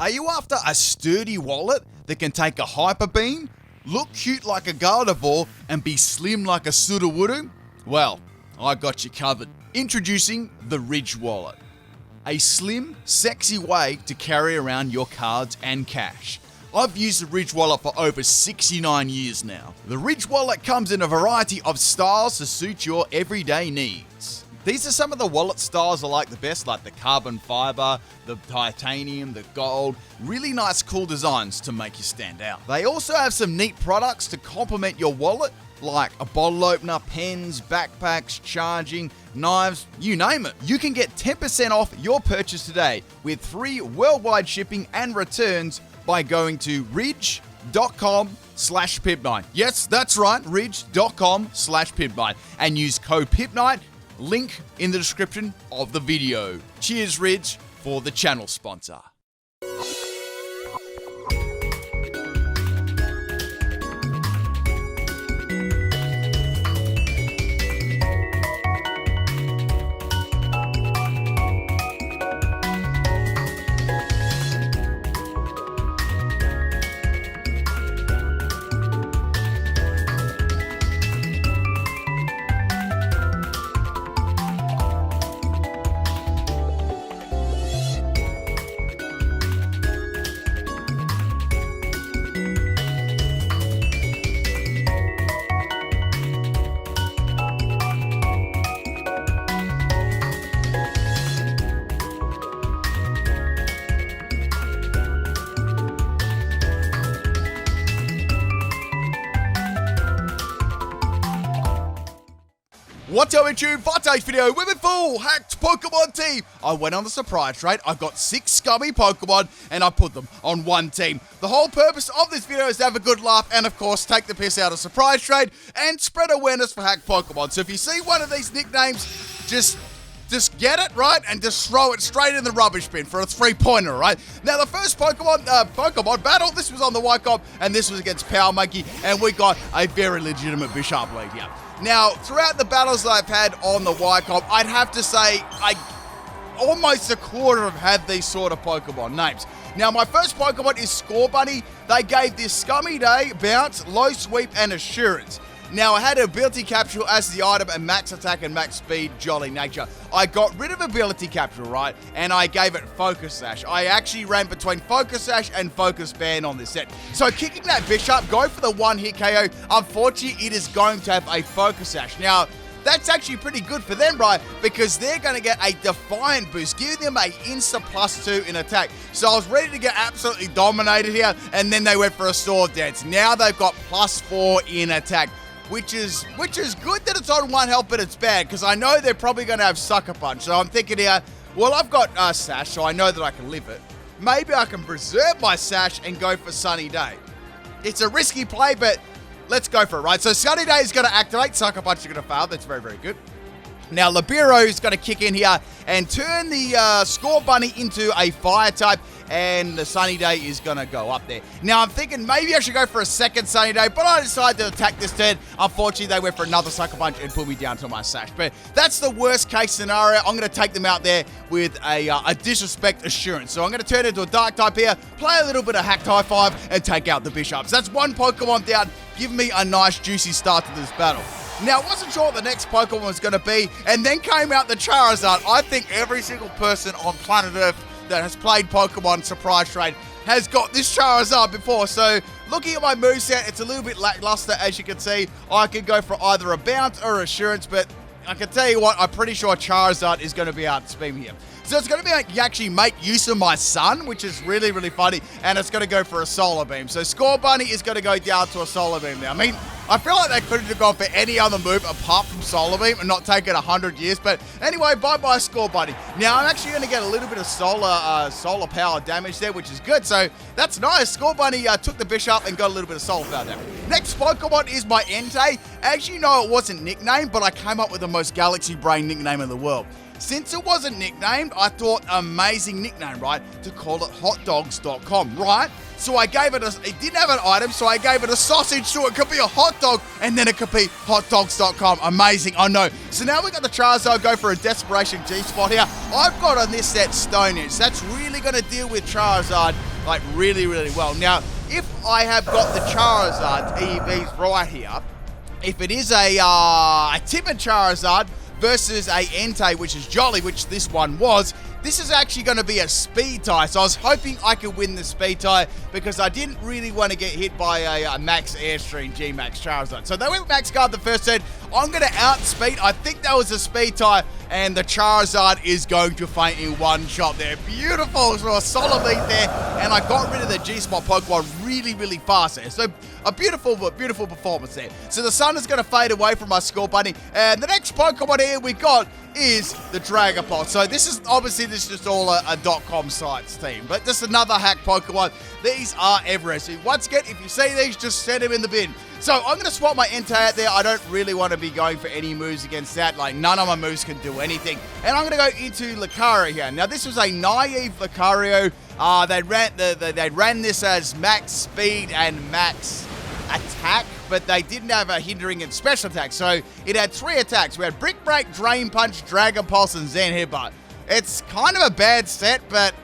Are you after a sturdy wallet that can take a hyper beam, look cute like a Gardevoir, and be slim like a Sudowoodo? Well, I got you covered. Introducing the Ridge Wallet. A slim, sexy way to carry around your cards and cash. I've used the Ridge Wallet for over 69 years now. The Ridge Wallet comes in a variety of styles to suit your everyday needs. These are some of the wallet styles I like the best, like the carbon fiber, the titanium, the gold. Really nice, cool designs to make you stand out. They also have some neat products to complement your wallet, like a bottle opener, pens, backpacks, charging, knives, you name it. You can get 10% off your purchase today with free worldwide shipping and returns by going to ridge.com/PIMPNITE. Yes, that's right, ridge.com/PIMPNITE, and use code PIMPNITE, link in the description of the video. Cheers, Ridge, for the channel sponsor. What's up, YouTube? For today's video, we're with full hacked Pokemon team. I went on the surprise trade. I got 6 scummy Pokemon and I put them on one team. The whole purpose of this video is to have a good laugh and, of course, take the piss out of surprise trade and spread awareness for hacked Pokemon. So if you see one of these nicknames, just get it, right? And just throw it straight in the rubbish bin for a 3-pointer, right? Now, the first Pokemon battle, this was on the White Cop, and this was against Power Monkey, and we got a very legitimate Bishop lead here. Now, throughout the battles I've had on the White Cop, I'd have to say almost a quarter have had these sort of Pokemon names. Now, my first Pokemon is Scorbunny. They gave this Scummy Day, Bounce, Low Sweep, and Assurance. Now, I had Ability Capsule as the item and Max Attack and Max Speed, Jolly Nature. I got rid of Ability Capsule, right? And I gave it Focus Sash. I actually ran between Focus Sash and Focus Band on this set. So kicking that Bishop, go for the one-hit KO. Unfortunately, it is going to have a Focus Sash. Now, that's actually pretty good for them, right? Because they're going to get a Defiant boost, giving them a insta +2 in attack. So I was ready to get absolutely dominated here, and then they went for a Sword Dance. Now they've got +4 in attack. Which is good that it's on 1 health, but it's bad, because I know they're probably going to have Sucker Punch. So I'm thinking here, well, I've got Sash, so I know that I can live it. Maybe I can preserve my Sash and go for Sunny Day. It's a risky play, but let's go for it, right? So Sunny Day is going to activate, Sucker Punch is going to fail. That's very, very good. Now, Libero is going to kick in here and turn the Scorbunny into a Fire type, and the Sunny Day is going to go up there. Now, I'm thinking maybe I should go for a second Sunny Day, but I decided to attack this turn. Unfortunately, they went for another Sucker Punch and put me down to my Sash. But that's the worst case scenario. I'm going to take them out there with a Disrespect Assurance. So I'm going to turn into a Dark type here, play a little bit of Hacked High Five, and take out the Bishops. That's one Pokemon down. Give me a nice, juicy start to this battle. Now, I wasn't sure what the next Pokemon was going to be, and then came out the Charizard. I think every single person on planet Earth that has played Pokemon Surprise Trade has got this Charizard before. So, looking at my moveset, it's a little bit lackluster, as you can see. I could go for either a Bounce or Assurance, but I can tell you what, I'm pretty sure Charizard is going to be able to speed me here. So it's going to be like you actually make use of my Sun, which is really, really funny, and it's going to go for a Solar Beam. So Scorbunny is going to go down to a Solar Beam now. I mean, I feel like they couldn't have gone for any other move apart from Solar Beam and not taken 100 years. But anyway, bye-bye Scorbunny. Now, I'm actually going to get a little bit of solar power damage there, which is good. So that's nice. Scorbunny took the Bishop and got a little bit of solar power damage. Next Pokemon is my Entei. As you know, it wasn't nicknamed, but I came up with the most galaxy brain nickname in the world. Since it wasn't nicknamed, I thought amazing nickname, right? To call it hotdogs.com, right? So I gave it it didn't have an item, so I gave it a sausage so it could be a hot dog, and then it could be hotdogs.com. Amazing, I know. So now we got the Charizard go for a Desperation G-Spot here. I've got on this set Stone Edge. That's really going to deal with Charizard like, really, really well. Now, if I have got the Charizard EVs right here, if it is a timid Charizard versus a Entei, which is Jolly, which this one was, this is actually going to be a speed tie. So I was hoping I could win the speed tie because I didn't really want to get hit by a Max Airstream G-Max Charizard. So they went Max Guard the first turn. I'm going to outspeed. I think that was a speed tie, and the Charizard is going to faint in one shot there. Beautiful. So a solid lead there, and I got rid of the G-Spot Pokemon really, really fast there. So a beautiful performance there. So the sun is going to fade away from my score, buddy. And the next Pokemon here we got is the Dragapult. So this is obviously just all a .com sites team, but just another hack Pokemon. These are everywhere. So once again, if you see these, just send them in the bin. So I'm going to swap my Entei out there. I don't really want to be going for any moves against that. Like, none of my moves can do anything. And I'm going to go into Lucario here. Now, this was a naive Lucario. They ran this as max speed and max attack, but they didn't have a hindering and special attack. So it had 3 attacks. We had Brick Break, Drain Punch, Dragon Pulse, and Zen Headbutt. It's kind of a bad set, but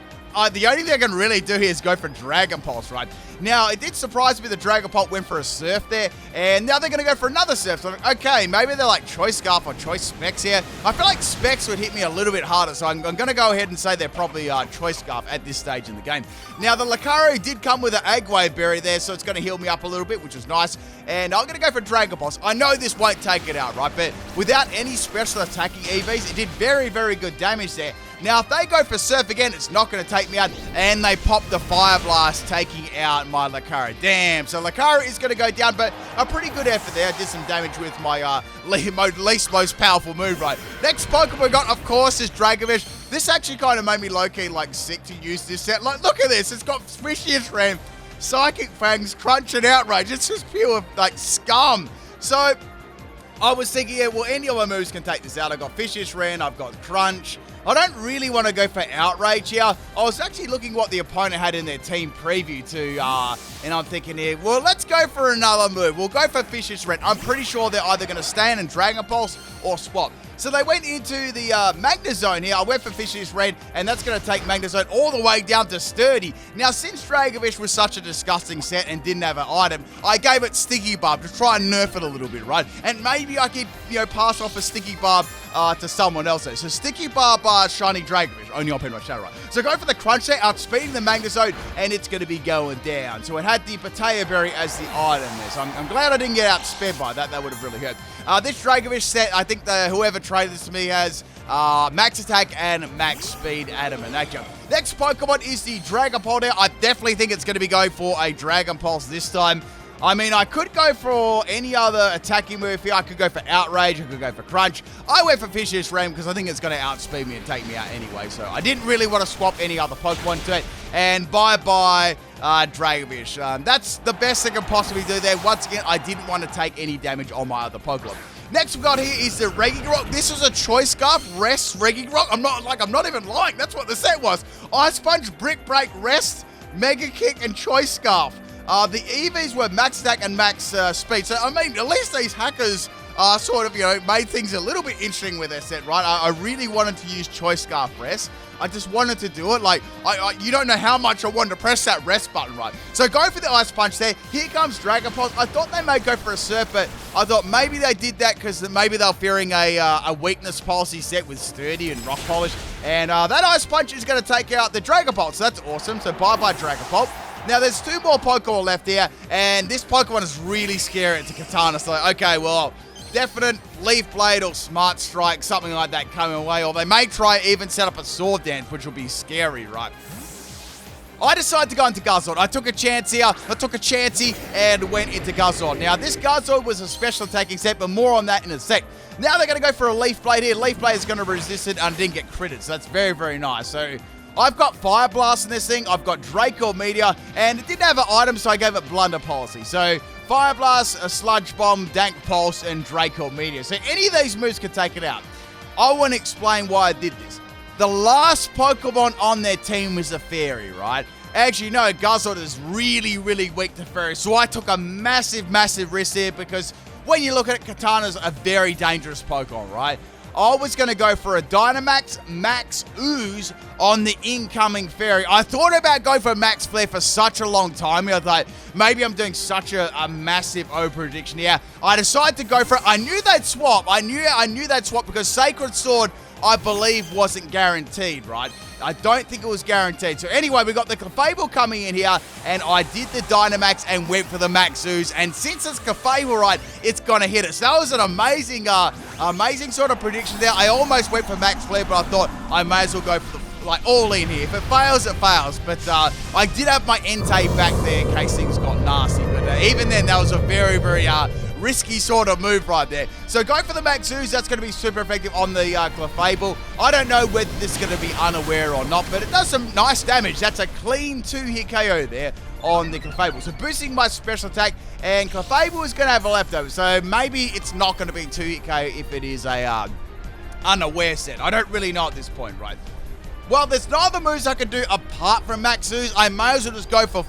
the only thing I can really do here is go for Dragon Pulse, right? Now, it did surprise me the Dragon Pulse went for a Surf there, and now they're going to go for another Surf. So, okay, maybe they're like Choice Scarf or Choice Specs here. I feel like Specs would hit me a little bit harder, so I'm going to go ahead and say they're probably Choice Scarf at this stage in the game. Now, the Lucario did come with an Egg Wave Berry there, so it's going to heal me up a little bit, which is nice. And I'm going to go for Dragon Pulse. I know this won't take it out, right? But without any special attacking EVs, it did very, very good damage there. Now, if they go for Surf again, it's not going to take me out. And they pop the Fire Blast, taking out my Lucario. Damn. So Lucario is going to go down, but a pretty good effort there. I did some damage with my least most powerful move, right? Next Pokemon we got, of course, is Dragovich. This actually kind of made me low-key, like, sick to use this set. Like, look at this. It's got Fishious Ram, Psychic Fangs, Crunch, and Outrage. It's just pure, like, scum. So I was thinking, yeah, well, any of my moves can take this out. I've got Fishious Ram, I've got Crunch. I don't really want to go for Outrage here. I was actually looking what the opponent had in their team preview too, and I'm thinking here, well, let's go for another move. We'll go for Fishious Ram. I'm pretty sure they're either going to stand and Dragon Pulse or swap. So they went into the Magnezone here. I went for Fishious Red, and that's going to take Magnezone all the way down to Sturdy. Now, since Dragovich was such a disgusting set and didn't have an item, I gave it Sticky Barb to try and nerf it a little bit, right? And maybe I could, pass off a Sticky Barb to someone else there. So Sticky Barb, Shiny Dragovich, only on my shadow, right? So go for the Crunch there, outspeeding the Magnezone, and it's going to be going down. So it had the Potato Berry as the item there. So I'm glad I didn't get outsped by that. That would have really hurt. This Dragovich set, I think whoever traded this to me has max attack and max speed adamantium. Next Pokemon is the Dragapult here. I definitely think it's going to be going for a Dragon Pulse this time. I mean, I could go for any other attacking move here. I could go for Outrage. I could go for Crunch. I went for Fishious Ram because I think it's going to outspeed me and take me out anyway. So I didn't really want to swap any other Pokemon to it. And bye-bye, Dragovich. That's the best I can possibly do there. Once again, I didn't want to take any damage on my other Pokemon. Next we've got here is the Regirock. This was a Choice Scarf, Rest, Regirock. I'm not even lying. That's what the set was. Ice Punch, Brick Break, Rest, Mega Kick, and Choice Scarf. The EVs were max attack and max speed. So, I mean, at least these hackers sort of, made things a little bit interesting with their set, right? I really wanted to use Choice Scarf Rest. I just wanted to do it. Like, you don't know how much I wanted to press that rest button, right? So go for the Ice Punch there. Here comes Dragon Pulse. I thought they may go for a Surf, but I thought maybe they did that because maybe they were fearing a weakness policy set with Sturdy and Rock Polish. And that Ice Punch is going to take out the Dragon Pulse. So that's awesome. So bye-bye, Dragon Pulse. Now, there's 2 more Pokemon left here, and this Pokemon is really scary to Katana. So, okay, well, definite Leaf Blade or Smart Strike, something like that coming away. Or they may try even set up a Sword Dance, which will be scary, right? I decided to go into Guzzlord. I took a chance here. I took a chancey and went into Guzzlord. Now, this Guzzlord was a special attacking set, but more on that in a sec. Now they're going to go for a Leaf Blade here. Leaf Blade is going to resist it and didn't get critted, so that's very, very nice. So I've got Fire Blast in this thing. I've got Draco Meteor, and it didn't have an item, so I gave it Blunder Policy. So Fire Blast, a Sludge Bomb, Dank Pulse, and Draco Meteor. So any of these moves could take it out. I want to explain why I did this. The last Pokemon on their team was a Fairy, right? Actually, no, Guzzlord is really, really weak to Fairy. So I took a massive, massive risk here because when you look at it, Katana's a very dangerous Pokemon, right? I was going to go for a Dynamax Max Ooze on the incoming fairy. I thought about going for Max Flare for such a long time. I thought maybe I'm doing such a massive over-prediction here. I decided to go for it. I knew they'd swap. I knew they'd swap because Sacred Sword, I believe, wasn't guaranteed, right? I don't think it was guaranteed. So anyway, we got the Clefable coming in here, and I did the Dynamax and went for the Max Ooze. And since it's Clefable, right, it's going to hit it. So that was an amazing sort of prediction there. I almost went for Max Flare, but I thought I may as well go for the all in here. If it fails, it fails. But I did have my Entei back there in case things got nasty. But even then, that was a very, very risky sort of move right there. So go for the Max Ooze. That's going to be super effective on the Clefable. I don't know whether this is going to be unaware or not, but it does some nice damage. That's a clean 2-hit KO there on the Clefable. So boosting my special attack, and Clefable is going to have a leftover. So maybe it's not going to be 2-hit KO if it is a unaware set. I don't really know at this point, right? Well, there's no other moves I can do apart from Max Ooze. I may as well just go for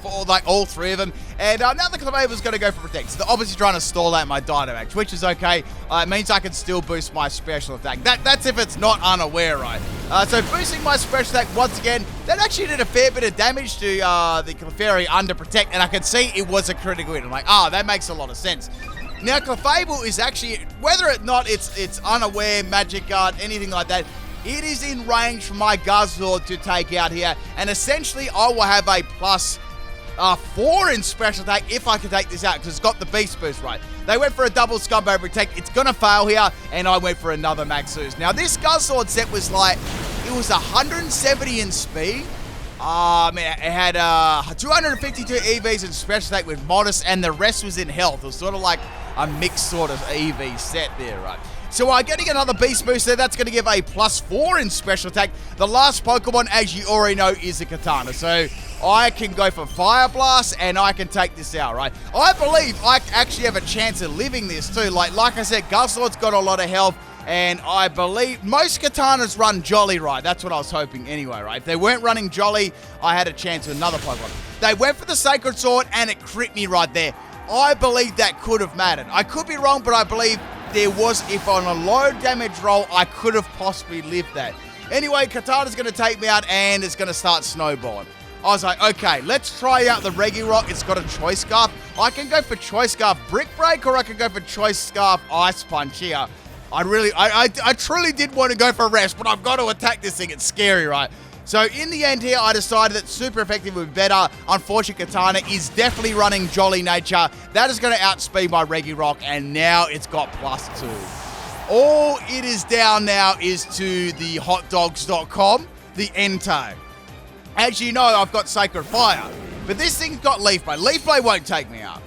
all three of them. And now the Clefable's going to go for Protect. So they're obviously trying to stall out my Dynamax, which is okay. It means I can still boost my special attack. That's if it's not unaware, right? So boosting my special attack once again, that actually did a fair bit of damage to the Clefairy under Protect. And I could see it was a critical hit. I'm like, that makes a lot of sense. Now, Clefable is actually, whether or not it's unaware, Magic Guard, anything like that, it is in range for my Guzzlord to take out here. And essentially, I will have a plus 4 in special attack if I can take this out, because it's got the Beast Boost, right? They went for a double Scumbo Protect. It's going to fail here, and I went for another Max Ooze. Now, this Guzzlord set was like, it was 170 in speed. It had 252 EVs in special attack with Modest, and the rest was in health. It was sort of like a mixed sort of EV set there, right? So getting another Beast Boost there, that's going to give a plus 4 in special attack. The last Pokemon, as you already know, is a Katana. So I can go for Fire Blast, and I can take this out, right? I believe I actually have a chance of living this too. Like I said, Guzzlord's got a lot of health, and I believe most Katanas run Jolly, right? That's what I was hoping anyway, right? If they weren't running Jolly, I had a chance with another Pokemon. They went for the Sacred Sword, and it crit me right there. I believe that could have mattered. I could be wrong, but I believe there was, if on a low damage roll, I could have possibly lived that. Anyway, Katana's going to take me out, and it's going to start snowballing. I was like, okay, let's try out the Regirock. It's got a Choice Scarf. I can go for Choice Scarf Brick Break, or I can go for Choice Scarf Ice Punch here. I truly did want to go for Rest, but I've got to attack this thing. It's scary, right? So in the end here, I decided that super effective would be better. Unfortunately, Katana is definitely running Jolly Nature. That is going to outspeed my Regirock, and now it's got +2. All it is down now is to the hotdogs.com, the Entei. As you know, I've got Sacred Fire, but this thing's got Leaf Blade. Leaf Blade won't take me out.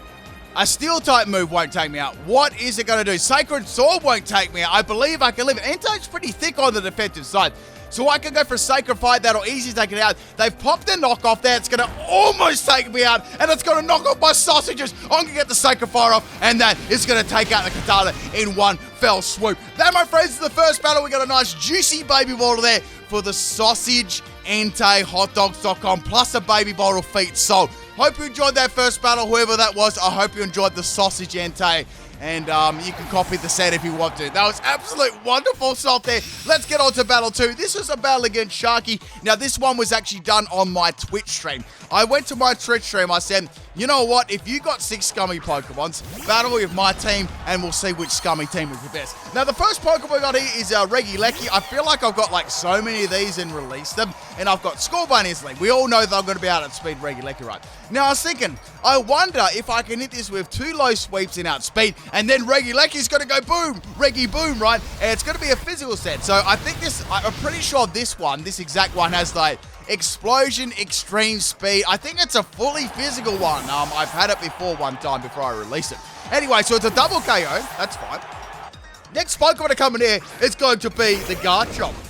A Steel-type move won't take me out. What is it going to do? Sacred Sword won't take me out. I believe I can live it. Entei's pretty thick on the defensive side. So I can go for Sacred Fire. That'll easily take it out. They've popped their knockoff there. It's going to almost take me out. And it's going to knock off my sausages. I'm going to get the Sacred Fire off. And that is going to take out the Katana in one fell swoop. That, my friends, is the first battle. We got a nice juicy baby bottle there for the Sausage Entei hotdogs.com. Plus a baby bottle feet sold. Hope you enjoyed that first battle, whoever that was. I hope you enjoyed the Sausage Entei. And you can copy the set if you want to. That was absolute wonderful salt there. Let's get on to battle 2. This was a battle against Sharky. Now, this one was actually done on my Twitch stream. I went to my Twitch stream. I said, you know what? If you got 6 scummy Pokemons, battle with my team, and we'll see which scummy team is the best. Now, the first Pokemon I got here is Regieleki. I feel like I've got like so many of these and released them. And I've got Scorbunny in this league. We all know that I'm going to be able to outspeed Regieleki, right? Now, I was thinking, I wonder if I can hit this with 2 low sweeps in outspeed, and then Regieleki's going to go boom, Regi boom, right? And it's going to be a physical set. So I think I'm pretty sure this exact one has like Explosion, Extreme Speed. I think it's a fully physical one. I've had it before one time before I released it. Anyway, so it's a double KO. That's fine. Next Pokemon to come in here is going to be the Garchomp.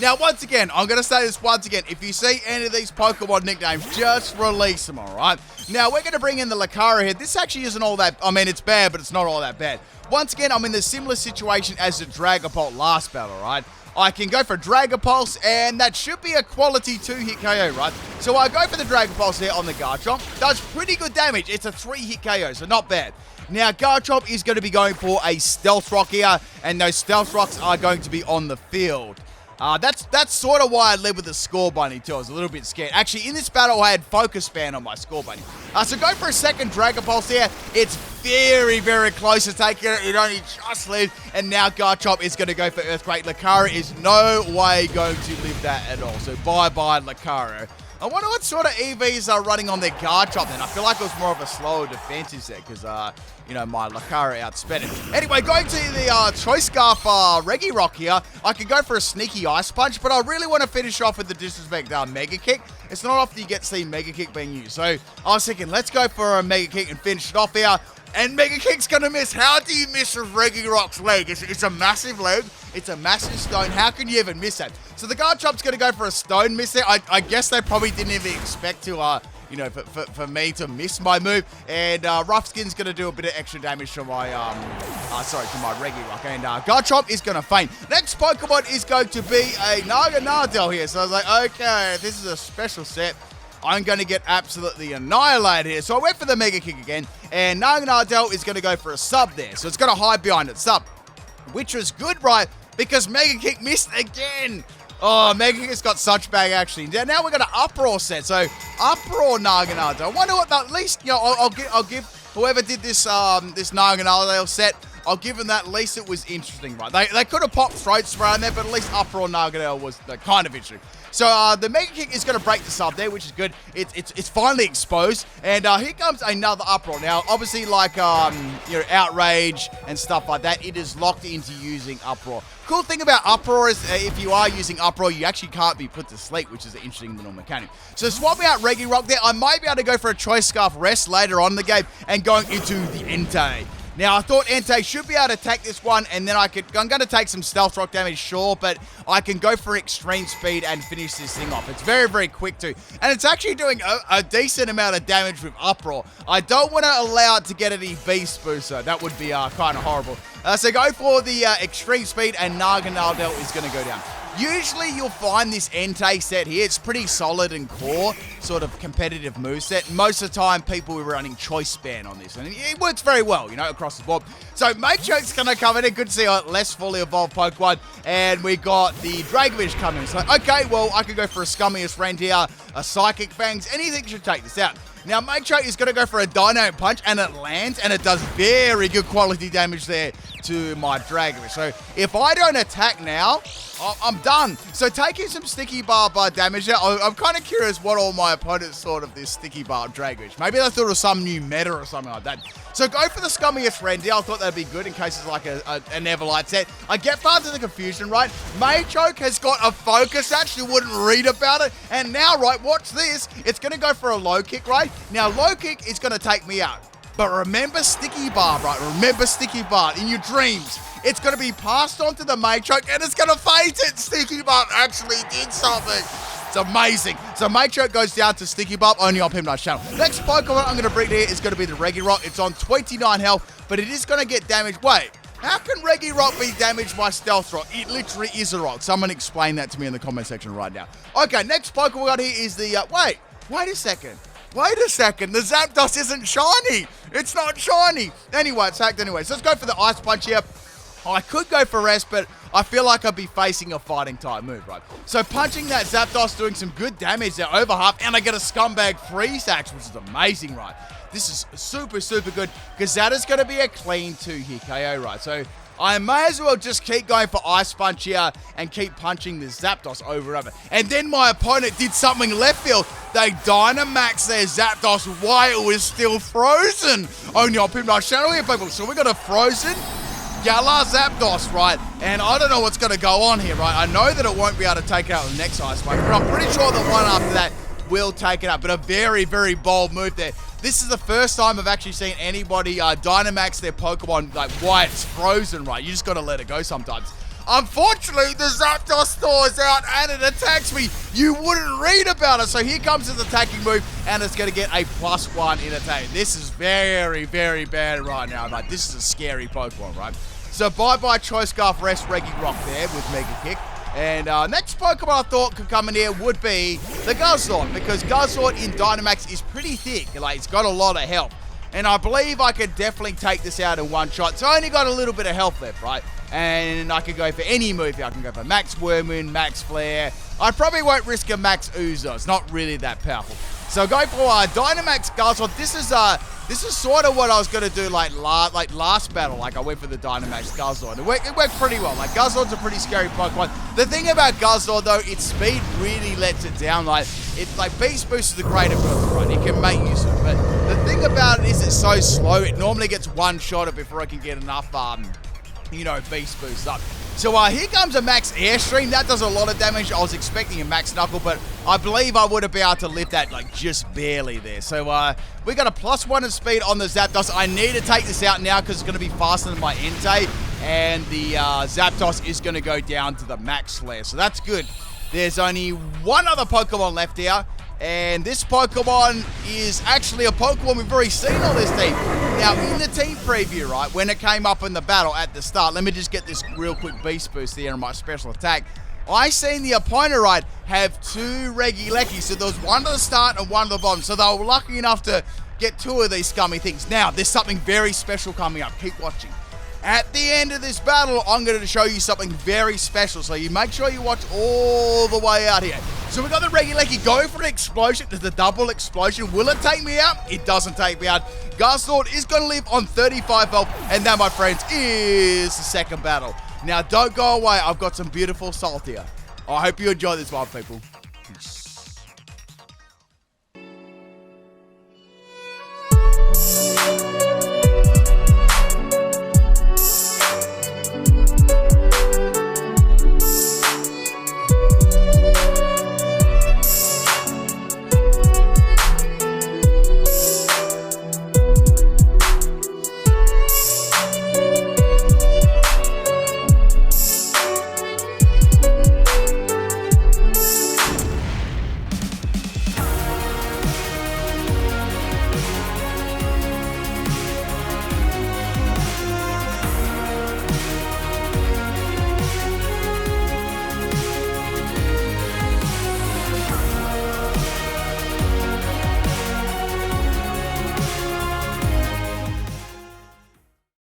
Now, once again, I'm going to say this once again. If you see any of these Pokemon nicknames, just release them, all right? Now, we're going to bring in the Lucario here. This actually isn't all that... I mean, it's bad, but it's not all that bad. Once again, I'm in the similar situation as the Dragapult last battle, right? I can go for Dragapulse, and that should be a quality 2-hit KO, right? So I go for the Dragapulse here on the Garchomp. Does pretty good damage. It's a 3-hit KO, so not bad. Now, Garchomp is going to be going for a Stealth Rock here, and those Stealth Rocks are going to be on the field. That's sort of why I led with the Score Bunny too. I was a little bit scared. Actually, in this battle, I had Focus Fan on my Score Bunny. So go for a second Dragon Pulse here. It's very, very close to taking it. It only just lived. And now Garchomp is going to go for Earthquake. Lucario is no way going to live that at all. So bye-bye, Lucario. I wonder what sort of EVs are running on their Garchomp then. I feel like it was more of a slower defensive set because, you know, my Lucario outsped it. Anyway, going to the Choice Scarf Regirock here, I could go for a sneaky Ice Punch, but I really want to finish off with the Disrespect Mega Kick. It's not often you get to see Mega Kick being used. So I was thinking, let's go for a Mega Kick and finish it off here. And Mega Kick's going to miss. How do you miss a Regirock's leg? It's a massive leg. It's a massive stone. How can you even miss that? So the Garchomp's going to go for a stone miss there. I guess they probably didn't even expect to, you know, for me to miss my move. And Rough Skin's going to do a bit of extra damage to my, to my Regirock. And Garchomp is going to faint. Next Pokemon is going to be a Naganadel here. So I was like, okay, this is a special set. I'm going to get absolutely annihilated here. So I went for the Mega Kick again, and Naganadel is going to go for a sub there. So it's going to hide behind its sub, which was good, right? Because Mega Kick missed again. Oh, Mega Kick's got such bag actually. Now we're going to Uproar set. So Uproar Naganadel. I wonder what at least, you know, I'll give whoever did this this Naganadel set, I'll give them that. At least it was interesting, right? They could have popped Throat Spray in there, but at least Uproar Naganadel was kind of interesting. So the Mega Kick is going to break the sub there, which is good. It's finally exposed. And here comes another Uproar. Now, obviously, like, you know, Outrage and stuff like that, it is locked into using Uproar. Cool thing about Uproar is if you are using Uproar, you actually can't be put to sleep, which is an interesting little mechanic. So swapping out Regirock there, I might be able to go for a Choice Scarf Rest later on in the game and going into the Entei. Now, I thought Entei should be able to attack this one, and then I'm going to take some Stealth Rock damage, sure, but I can go for Extreme Speed and finish this thing off. It's very, very quick too, and it's actually doing a decent amount of damage with Uproar. I don't want to allow it to get any Beast Boost, so that would be kind of horrible. So go for the Extreme Speed, and Naganadel is going to go down. Usually you'll find this Entei set here, it's pretty solid and core, sort of competitive moveset. Most of the time people are running Choice Span on this, and it works very well, you know, across the board. So Machoke's going to come in, good to see a less fully evolved Pokemon, and we got the Dragovish coming. So, okay, well, I could go for a Scummiest Friend here, a Psychic Fangs, anything should take this out. Now, Machoke is going to go for a Dynamic Punch, and it lands, and it does very good quality damage there to my Dragovish. So, if I don't attack now, I'm done. So, taking some Sticky Barb damage there, I'm kind of curious what all my opponents thought of this Sticky Barb Dragovish. Maybe they thought of some new meta or something like that. So, go for the Scummiest Friend here. I thought that'd be good in case it's like a Everlight set. I get part of the confusion, right? Machoke has got a Focus Sash. You wouldn't read about it. And now, right, watch this. It's going to go for a Low Kick, right? Now, Low Kick is going to take me out. But remember Sticky Barb, right? Remember Sticky Barb in your dreams. It's going to be passed on to the Machoke, and it's going to fade it. Sticky Barb actually did something. It's amazing. So Machoke goes down to Sticky Barb, only on PIMPNITE channel. Next Pokemon I'm going to bring here is going to be the Regirock. It's on 29 health, but it is going to get damaged. Wait, how can Regirock be damaged by Stealth Rock? It literally is a rock. Someone explain that to me in the comment section right now. Okay, next Pokemon we got here is the... wait a second. Wait a second, the Zapdos isn't shiny. It's not shiny. Anyway, it's hacked anyway. So let's go for the Ice Punch here. I could go for Rest, but I feel like I'd be facing a fighting type move, right? So punching that Zapdos, doing some good damage there, over half, and I get a Scumbag Freeze Axe, which is amazing, right? This is super, super good, because that is going to be a clean 2-hit KO, right? So I may as well just keep going for Ice Punch here and keep punching this Zapdos over and over. And then my opponent did something left field. They Dynamax their Zapdos while it was still frozen. Only on PIMPNITE channel here, people. So we got a frozen Galar Zapdos, right? And I don't know what's going to go on here, right? I know that it won't be able to take out the next Ice Punch, but I'm pretty sure the one after that will take it up. But a very, very bold move there. This is the first time I've actually seen anybody Dynamax their Pokemon like while it's frozen, right? You just got to let it go sometimes. Unfortunately, the Zapdos thaws out and it attacks me. You wouldn't read about it. So here comes its attacking move, and it's going to get a +1 in attack. This is very, very bad right now. Like, this is a scary Pokemon, right? So bye-bye Choice Scarf Rest Regirock there with Mega Kick. And next Pokemon I thought could come in here would be the Guzzlord, because Guzzlord in Dynamax is pretty thick. Like, it's got a lot of health. And I believe I could definitely take this out in one shot. So I only got a little bit of health left, right? And I could go for any move here. I can go for Max Wormwood, Max Flare. I probably won't risk a Max Oozer. It's not really that powerful. So go for Dynamax Guzzlord. This is sort of what I was going to do like last battle. Like I went for the Dynamax Guzzlord. It worked pretty well. Like Guzzlord's a pretty scary Pokemon. The thing about Guzzlord though, its speed really lets it down. Like Beast Boost is a great ability, right? It can make use of it. But the thing about it is it's so slow. It normally gets one shot of before I can get enough Beast Boost up. So here comes a Max Airstream. That does a lot of damage. I was expecting a Max Knuckle, but I believe I would have been able to lift that like just barely there. So we got a +1 in speed on the Zapdos. I need to take this out now because it's going to be faster than my Entei. And the Zapdos is going to go down to the Max Flare. So that's good. There's only one other Pokemon left here. And this Pokemon is actually a Pokemon we've already seen on this team. Now, in the team preview, right, when it came up in the battle at the start, let me just get this real quick Beast Boost here on my special attack. I seen the opponent, right, have 2 Regieleki. So there was one at the start and one at the bottom. So they were lucky enough to get 2 of these scummy things. Now, there's something very special coming up. Keep watching. At the end of this battle, I'm going to show you something very special. So you make sure you watch all the way out here. So we got the Regieleki going for an explosion. There's the double explosion. Will it take me out? It doesn't take me out. Guzzlord is going to live on 35 health. And that, my friends, is the second battle. Now, don't go away. I've got some beautiful salt here. I hope you enjoy this one, people. Peace.